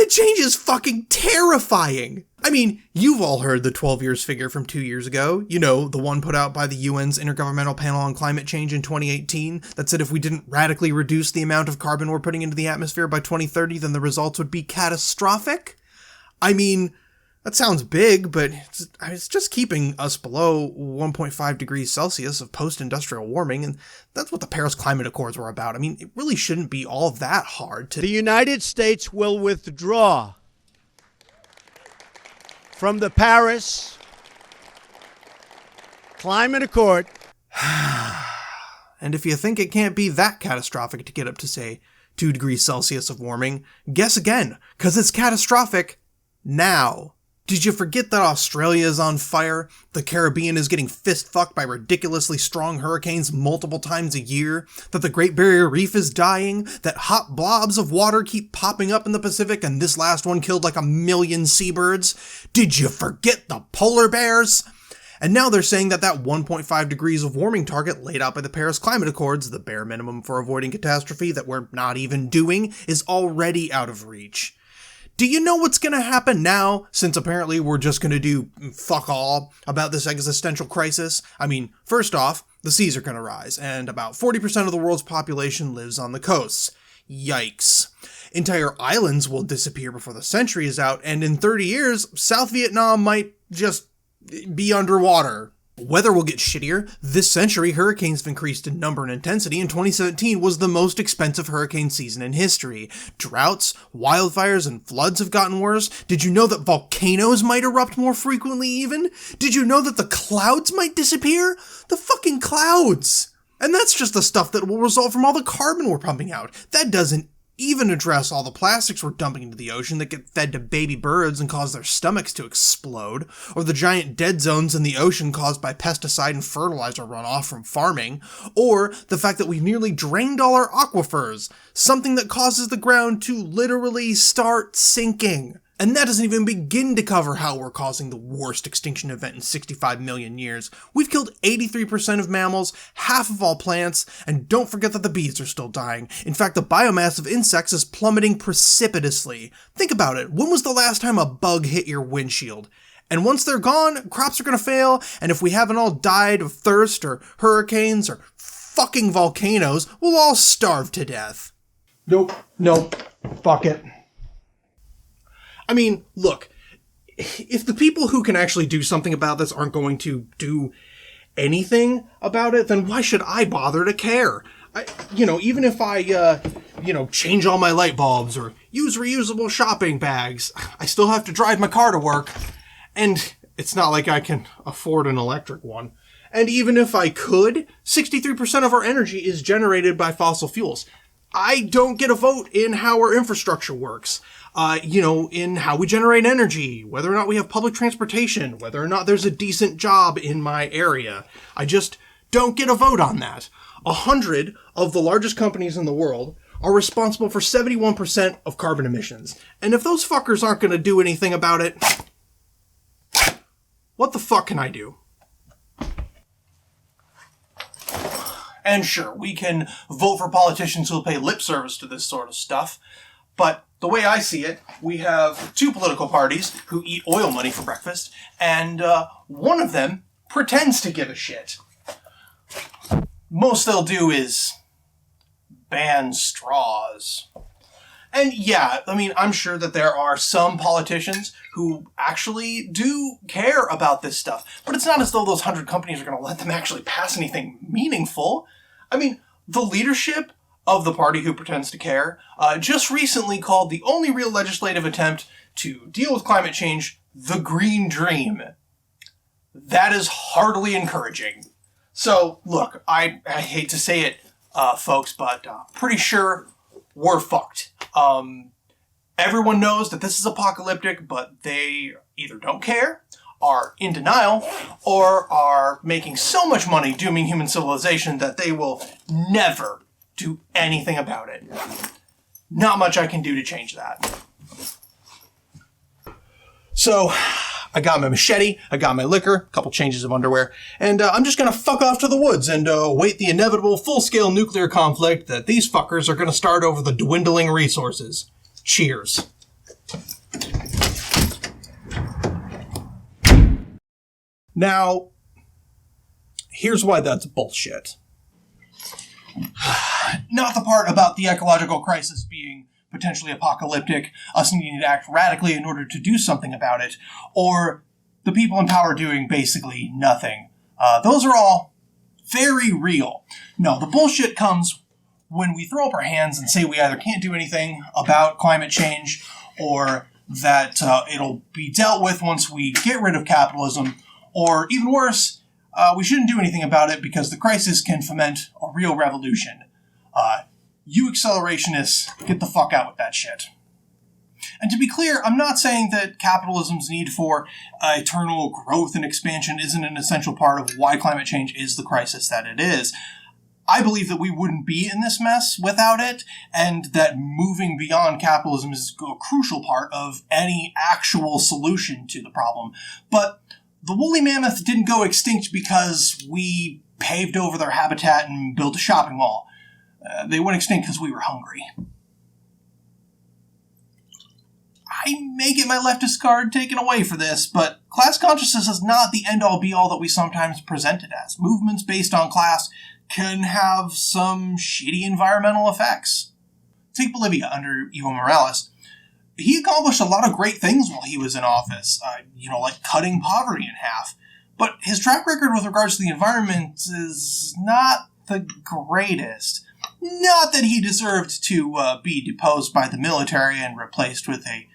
Climate change is fucking terrifying. I mean, you've all heard the 12 years figure from 2 years ago. You know, the one put out by the UN's Intergovernmental Panel on Climate Change in 2018 that said if we didn't radically reduce the amount of carbon we're putting into the atmosphere by 2030, then the results would be catastrophic. I mean, that sounds big, but it's just keeping us below 1.5 degrees Celsius of post-industrial warming, and that's what the Paris Climate Accords were about. I mean, it really shouldn't be all that hard to... The United States will withdraw from the Paris Climate Accord. And if you think it can't be that catastrophic to get up to, say, 2 degrees Celsius of warming, guess again, because it's catastrophic now. Did you forget that Australia is on fire? The Caribbean is getting fist-fucked by ridiculously strong hurricanes multiple times a year? That the Great Barrier Reef is dying? That hot blobs of water keep popping up in the Pacific and this last one killed like 1 million seabirds? Did you forget the polar bears? And now they're saying that 1.5 degrees of warming target laid out by the Paris Climate Accords, the bare minimum for avoiding catastrophe that we're not even doing, is already out of reach. Do you know what's going to happen now, since apparently we're just going to do fuck all about this existential crisis? I mean, first off, the seas are going to rise, and about 40% of the world's population lives on the coasts. Yikes. Entire islands will disappear before the century is out, and in 30 years, South Vietnam might just be underwater. Weather will get shittier. This century, hurricanes have increased in number and intensity, and 2017 was the most expensive hurricane season in history. Droughts, wildfires, and floods have gotten worse. Did you know that volcanoes might erupt more frequently even? Did you know that the clouds might disappear? The fucking clouds! And that's just the stuff that will result from all the carbon we're pumping out. That doesn't even address all the plastics we're dumping into the ocean that get fed to baby birds and cause their stomachs to explode, or the giant dead zones in the ocean caused by pesticide and fertilizer runoff from farming, or the fact that we've nearly drained all our aquifers, something that causes the ground to literally start sinking. And that doesn't even begin to cover how we're causing the worst extinction event in 65 million years. We've killed 83% of mammals, half of all plants, and don't forget that the bees are still dying. In fact, the biomass of insects is plummeting precipitously. Think about it. When was the last time a bug hit your windshield? And once they're gone, crops are gonna fail, and if we haven't all died of thirst or hurricanes or fucking volcanoes, we'll all starve to death. Nope. Fuck it. I mean, look, if the people who can actually do something about this aren't going to do anything about it, then why should I bother to care? Even if I, change all my light bulbs or use reusable shopping bags, I still have to drive my car to work. And it's not like I can afford an electric one. And even if I could, 63% of our energy is generated by fossil fuels. I don't get a vote in how our infrastructure works. In how we generate energy, whether or not we have public transportation, whether or not there's a decent job in my area. I just don't get a vote on that. 100 of the largest companies in the world are responsible for 71% of carbon emissions. And if those fuckers aren't going to do anything about it, what the fuck can I do? And sure, we can vote for politicians who'll pay lip service to this sort of stuff, but the way I see it, we have 2 political parties who eat oil money for breakfast, and one of them pretends to give a shit. Most they'll do is ban straws. And yeah, I mean, I'm sure that there are some politicians who actually do care about this stuff, but it's not as though those 100 companies are going to let them actually pass anything meaningful. I mean, the leadership of the party who pretends to care, just recently called the only real legislative attempt to deal with climate change the Green Dream. That is hardly encouraging. So, look, I hate to say it, folks, but pretty sure we're fucked. Everyone knows that this is apocalyptic, but they either don't care, are in denial, or are making so much money dooming human civilization that they will never do anything about it. Not much I can do to change that. So, I got my machete, I got my liquor, a couple changes of underwear, and I'm just gonna fuck off to the woods and await the inevitable full-scale nuclear conflict that these fuckers are gonna start over the dwindling resources. Cheers. Now, here's why that's bullshit. Not the part about the ecological crisis being potentially apocalyptic, us needing to act radically in order to do something about it, or the people in power doing basically nothing. Those are all very real. No, the bullshit comes when we throw up our hands and say we either can't do anything about climate change, or that it'll be dealt with once we get rid of capitalism, or even worse, we shouldn't do anything about it because the crisis can foment a real revolution. You accelerationists, get the fuck out with that shit. And to be clear, I'm not saying that capitalism's need for eternal growth and expansion isn't an essential part of why climate change is the crisis that it is. I believe that we wouldn't be in this mess without it, and that moving beyond capitalism is a crucial part of any actual solution to the problem. But the woolly mammoth didn't go extinct because we paved over their habitat and built a shopping mall. They went extinct because we were hungry. I may get my leftist card taken away for this, but class consciousness is not the end-all be-all that we sometimes present it as. Movements based on class can have some shitty environmental effects. Take Bolivia under Evo Morales. He accomplished a lot of great things while he was in office, like cutting poverty in half. But his track record with regards to the environment is not the greatest. Not that he deserved to be deposed by the military and replaced with a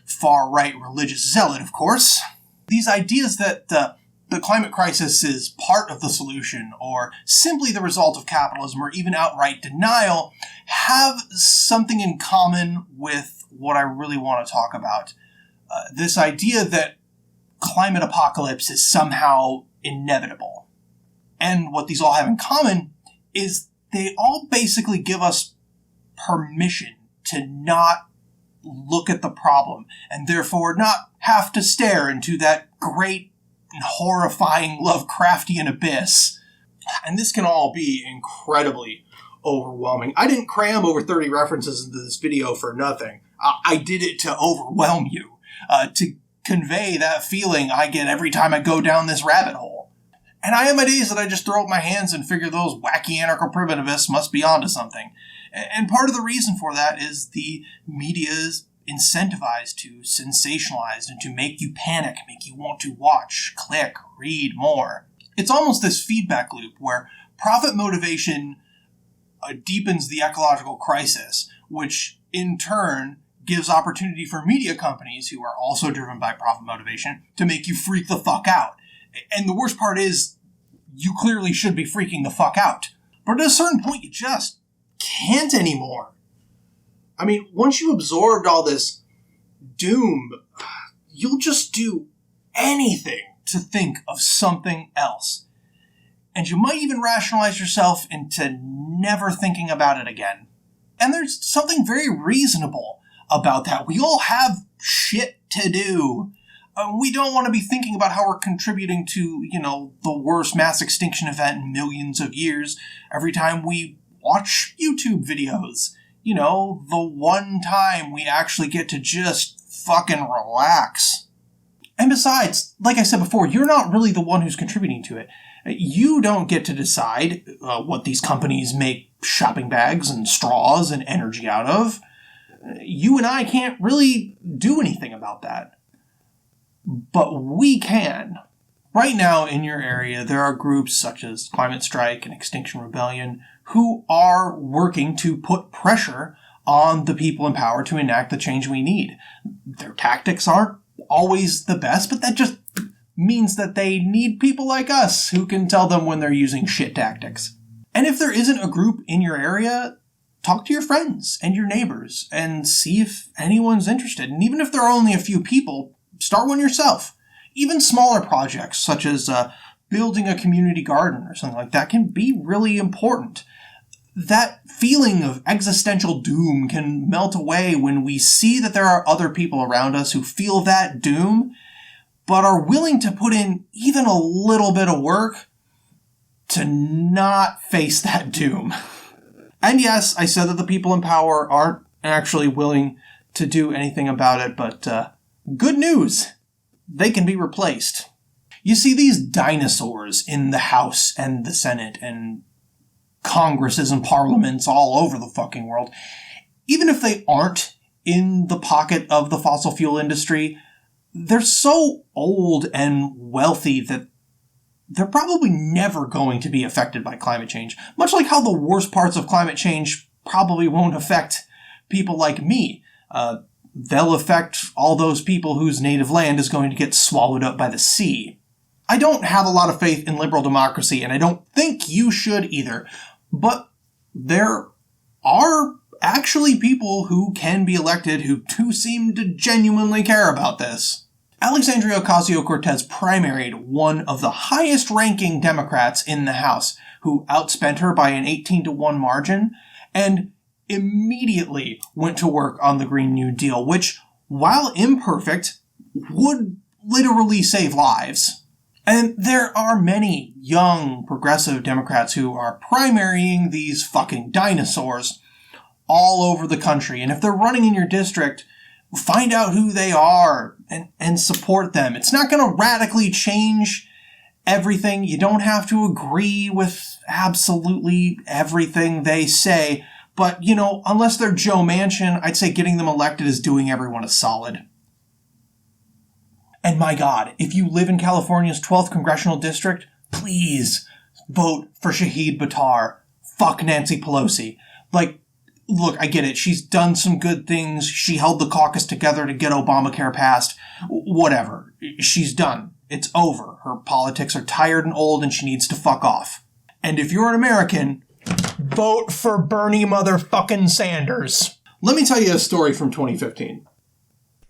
far-right religious zealot, of course. These ideas that the climate crisis is part of the solution, or simply the result of capitalism, or even outright denial, have something in common with what I really want to talk about. This idea that climate apocalypse is somehow inevitable. And what these all have in common is they all basically give us permission to not look at the problem, and therefore not have to stare into that great and horrifying Lovecraftian abyss. And this can all be incredibly overwhelming. I didn't cram over 30 references into this video for nothing. I did it to overwhelm you, to convey that feeling I get every time I go down this rabbit hole. And I have my days that I just throw up my hands and figure those wacky anarcho-primitivists must be onto something. And part of the reason for that is the media is incentivized to sensationalize and to make you panic, make you want to watch, click, read more. It's almost this feedback loop where profit motivation deepens the ecological crisis, which in turn gives opportunity for media companies, who are also driven by profit motivation, to make you freak the fuck out. And the worst part is, you clearly should be freaking the fuck out. But at a certain point, you just can't anymore. I mean, once you absorbed all this doom, you'll just do anything to think of something else. And you might even rationalize yourself into never thinking about it again. And there's something very reasonable about that. We all have shit to do. We don't want to be thinking about how we're contributing to, the worst mass extinction event in millions of years every time we watch YouTube videos. The one time we actually get to just fucking relax. And besides, like I said before, you're not really the one who's contributing to it. You don't get to decide what these companies make shopping bags and straws and energy out of. You and I can't really do anything about that. But we can. Right now in your area, there are groups such as Climate Strike and Extinction Rebellion who are working to put pressure on the people in power to enact the change we need. Their tactics aren't always the best, but that just means that they need people like us who can tell them when they're using shit tactics. And if there isn't a group in your area, talk to your friends and your neighbors and see if anyone's interested. And even if there are only a few people, start one yourself. Even smaller projects, such as building a community garden or something like that, can be really important. That feeling of existential doom can melt away when we see that there are other people around us who feel that doom, but are willing to put in even a little bit of work to not face that doom. And yes, I said that the people in power aren't actually willing to do anything about it, but good news, they can be replaced. You see, these dinosaurs in the House and the Senate and Congresses and parliaments all over the fucking world, even if they aren't in the pocket of the fossil fuel industry, they're so old and wealthy that they're probably never going to be affected by climate change. Much like how the worst parts of climate change probably won't affect people like me. They'll affect all those people whose native land is going to get swallowed up by the sea. I don't have a lot of faith in liberal democracy, and I don't think you should either. But there are actually people who can be elected who do seem to genuinely care about this. Alexandria Ocasio-Cortez primaried one of the highest-ranking Democrats in the House, who outspent her by an 18-1 margin, and immediately went to work on the Green New Deal, which, while imperfect, would literally save lives. And there are many young progressive Democrats who are primarying these fucking dinosaurs all over the country. And if they're running in your district, find out who they are and support them. It's not going to radically change everything. You don't have to agree with absolutely everything they say. But, you know, unless they're Joe Manchin, I'd say getting them elected is doing everyone a solid. And my God, if you live in California's 12th congressional district, please vote for Shahid Buttar. Fuck Nancy Pelosi. Like, look, I get it. She's done some good things. She held the caucus together to get Obamacare passed. Whatever. She's done. It's over. Her politics are tired and old, and she needs to fuck off. And if you're an American, vote for Bernie motherfucking Sanders. Let me tell you a story from 2015.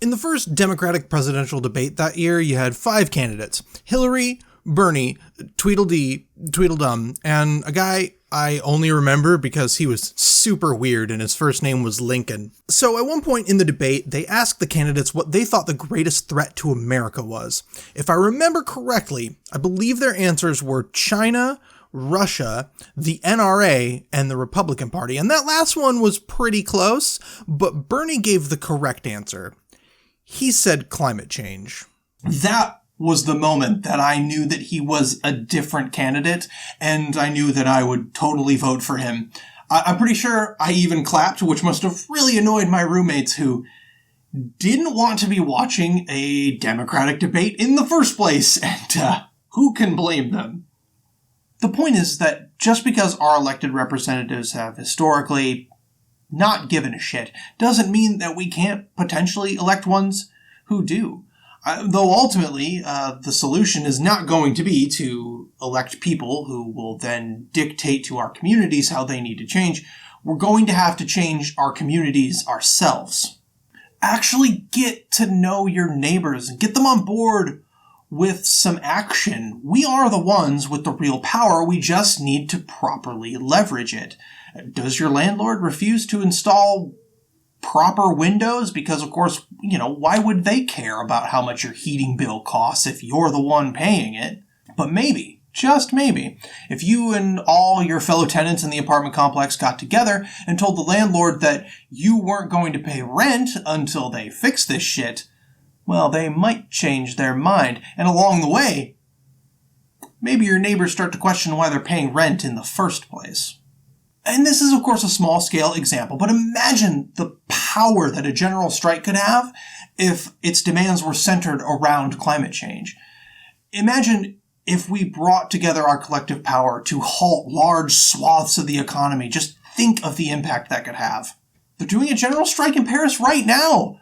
In the first Democratic presidential debate that year, you had 5 candidates. Hillary, Bernie, Tweedledee, Tweedledum, and a guy I only remember because he was super weird and his first name was Lincoln. So at one point in the debate, they asked the candidates what they thought the greatest threat to America was. If I remember correctly, I believe their answers were China, Russia, the NRA, and the Republican Party. And that last one was pretty close, but Bernie gave the correct answer. He said climate change. That was the moment that I knew that he was a different candidate, and I knew that I would totally vote for him. I'm pretty sure I even clapped, which must have really annoyed my roommates who didn't want to be watching a Democratic debate in the first place, and who can blame them? The point is that just because our elected representatives have historically not given a shit doesn't mean that we can't potentially elect ones who do. Though ultimately, the solution is not going to be to elect people who will then dictate to our communities how they need to change. We're going to have to change our communities ourselves. Actually get to know your neighbors and get them on board with some action. We are the ones with the real power. We just need to properly leverage it. Does your landlord refuse to install proper windows? Because, of course, why would they care about how much your heating bill costs if you're the one paying it? But maybe, just maybe, if you and all your fellow tenants in the apartment complex got together and told the landlord that you weren't going to pay rent until they fix this shit, well, they might change their mind. And along the way, maybe your neighbors start to question why they're paying rent in the first place. And this is, of course, a small-scale example, but imagine the power that a general strike could have if its demands were centered around climate change. Imagine if we brought together our collective power to halt large swaths of the economy. Just think of the impact that could have. They're doing a general strike in Paris right now.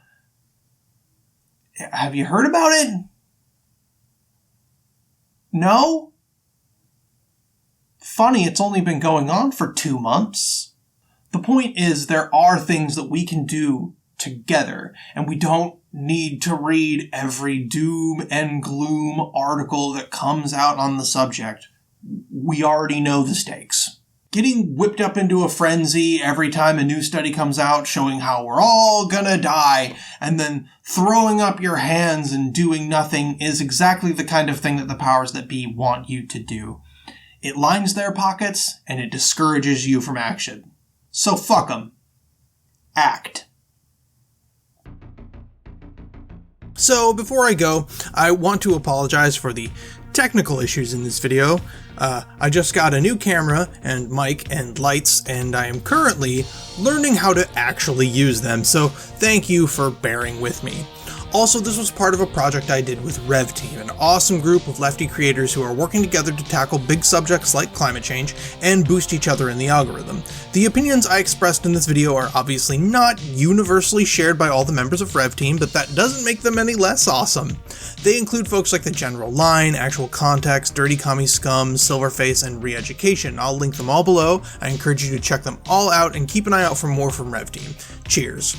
Have you heard about it? No? Funny, it's only been going on for 2 months. The point is, there are things that we can do together, and we don't need to read every doom and gloom article that comes out on the subject. We already know the stakes. Getting whipped up into a frenzy every time a new study comes out showing how we're all gonna die, and then throwing up your hands and doing nothing is exactly the kind of thing that the powers that be want you to do. It lines their pockets, and it discourages you from action. So fuck them. Act. So before I go, I want to apologize for the technical issues in this video. I just got a new camera and mic and lights, and I am currently learning how to actually use them, so thank you for bearing with me. Also, this was part of a project I did with RevTeam, an awesome group of lefty creators who are working together to tackle big subjects like climate change and boost each other in the algorithm. The opinions I expressed in this video are obviously not universally shared by all the members of RevTeam, but that doesn't make them any less awesome. They include folks like the General Line, Actual Context, Dirty Commie Scum, Silverface, and Reeducation. I'll link them all below. I encourage you to check them all out and keep an eye out for more from RevTeam. Cheers.